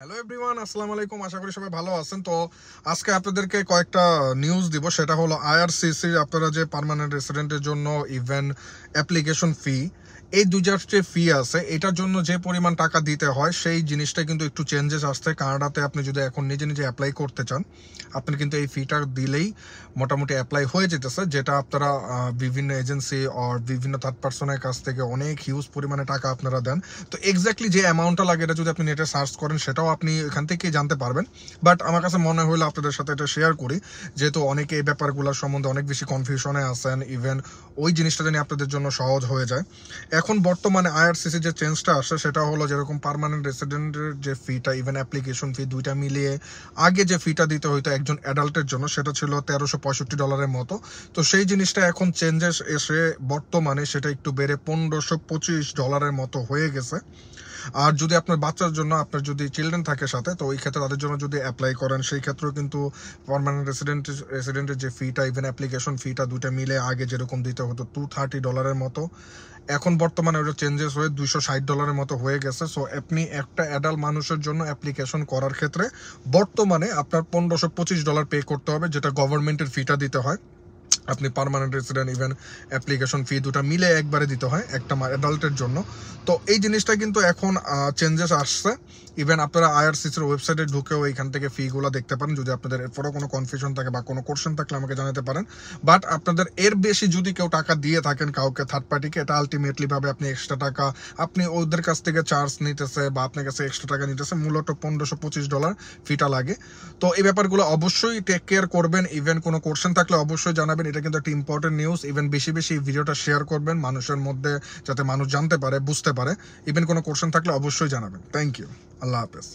Hello everyone, আসসালামু আলাইকুম। আশা করি সবাই ভালো আছেন। তো আজকে আপনাদেরকে কয়েকটা নিউজ দিব। সেটা হলো আইআরসিসি আপনারা যে পার্মানেন্ট রেসিডেন্টের জন্য ইভেন অ্যাপ্লিকেশন ফি, এই দুইটার যে ফি আছে এটার জন্য যে পরিমাণ টাকা দিতে হয় সেই জিনিসটা কিন্তু একটু চেঞ্জেস আসছে। কানাডাতে আপনি যদি এখন নিজে নিজে অ্যাপ্লাই করতে চান, আপনি কিন্তু এই ফিটা দিলেই মোটামুটি অ্যাপ্লাই হয়ে যেতেছে, যেটা আপনারা বিভিন্ন এজেন্সি আর বিভিন্ন থার্ড পার্সনের কাছ থেকে অনেক হিউজ পরিমাণে টাকা আপনারা দেন। তো এক্স্যাক্টলি যে অ্যামাউন্টটা লাগে এটা যদি আপনি নেটে সার্চ করেন সেটাও আপনি এখান থেকেই জানতে পারবেন। বাট আমার কাছে মনে হলো আপনাদের সাথে এটা শেয়ার করি, যেহেতু অনেকে এই ব্যাপারগুলোর সম্বন্ধে অনেক বেশি কনফিউশনে আছেন। ইভেন ওই জিনিসটা জানি আপনাদের জন্য সহজ হয়ে যায়। এখন বর্তমানে আইআরসিসি যে চেঞ্জটা আসে সেটা হলো, যেরকম পার্মানেন্ট রেসিডেন্টের যে ফিটা ইভেন অ্যাপ্লিকেশন ফি দুইটা মিলিয়ে আগে যে ফিটা দিতে হইতো একজন অ্যাডাল্টের জন্য সেটা ছিল $1365 মতো। তো সেই জিনিসটা এখন চেঞ্জেস এসে বর্তমানে সেটা একটু বেড়ে $1525 মতো হয়ে গেছে। আর যদি আপনার বাচ্চার জন্য, আপনার যদি চিলড্রেন থাকে সাথে, তো ওই ক্ষেত্রে তাদের জন্য যদি অ্যাপ্লাই করেন সেই ক্ষেত্রেও কিন্তু পার্মানেন্ট রেসিডেন্টের যে ফিটা ইভেন অ্যাপ্লিকেশন ফিটা দুইটা মিলে আগে যেরকম দিতে হতো $230 মতো, এখন বর্তমানে ওটা চেঞ্জেস হয়ে $260 মতো হয়ে গেছে। সো আপনি একটা অ্যাডাল্ট মানুষের জন্য অ্যাপ্লিকেশন করার ক্ষেত্রে বর্তমানে আপনার $1525 পে করতে হবে, যেটা গভর্নমেন্টের ফিটা দিতে হয়। আপনি permanent resident even application fee দুটা মিলে একবারে দিতে হয় একটা অ্যাডাল্টের জন্য। তো এই জিনিসটা কিন্তু এখন চেঞ্জেস আসছে। ইভেন আপনারা আইআরসিসির ওয়েবসাইটে ঢুকেও এইখান থেকে ফিগুলো দেখতে পারেন। যদি আপনাদের এরপরও কোনো কনফিউশন থাকে বা কোনো কোশ্চেন থাকলে আমাকে জানাতে পারেন। বাট আপনাদের এর বেশি যদি কেউ টাকা দিয়ে থাকেন কাউকে, থার্ড পার্টিকে, এটা আলটিমেটলি ভাবে আপনি এক্সট্রা টাকা আপনি ওদের কাছ থেকে চার্জ নিতেছে বা আপনার কাছে এক্সট্রা টাকা নিতেছে, মূলত $1525 ফিটা লাগে। তো এই ব্যাপারগুলো অবশ্যই টেক কেয়ার করবেন। ইভেন কোনো কোশ্চেন থাকলে অবশ্যই জানাবেন। এটা কিন্তু একটা ইম্পর্টেন্ট নিউজ। ইভেন বেশি বেশি ভিডিওটা শেয়ার করবেন মানুষের মধ্যে, যাতে মানুষ জানতে পারে, বুঝতে পারে। ইভেন কোনো কোশ্চেন থাকলে অবশ্যই জানাবেন। Thank you. আল্লাহ হাফেজ।